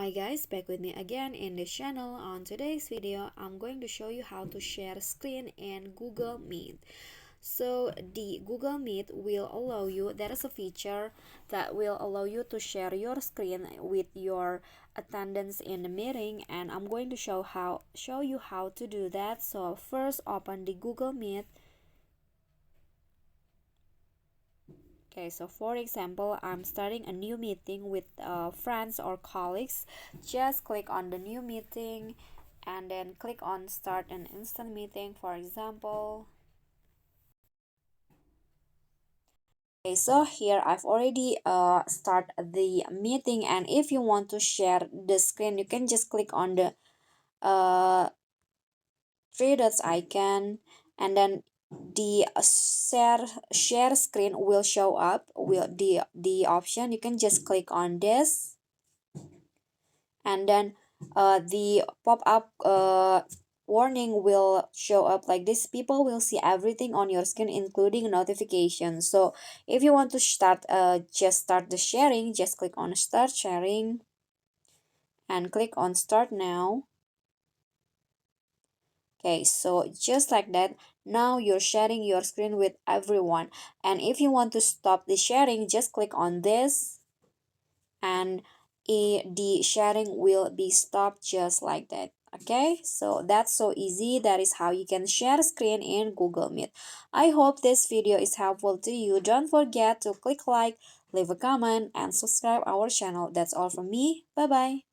Hi guys, back with me again in this channel. On today's video, I'm going to show you how to share screen in Google Meet. So the Google Meet will allow you, there is a feature that will allow you to share your screen with your attendance in the meeting, and I'm going to show you how to do that. So first open the Google Meet. Okay, so for example, I'm starting a new meeting with friends or colleagues. Just click on the new meeting and then click on start an instant meeting, for example. Okay, so here I've already start the meeting, and if you want to share the screen, you can just click on the uh, three dots icon, and then the share screen will show up. Will the option, you can just click on this, and then the pop-up warning will show up like this. People will see everything on your screen, including notifications. So if you want to just start the sharing, just click on start sharing and click on start now. Okay, so just like that, now you're sharing your screen with everyone. And if you want to stop the sharing, just click on this, and the sharing will be stopped just like that. Okay, so that's so easy. That is how you can share screen in Google Meet. I hope this video is helpful to you. Don't forget to click like, leave a comment, and subscribe our channel. That's all from me. Bye bye.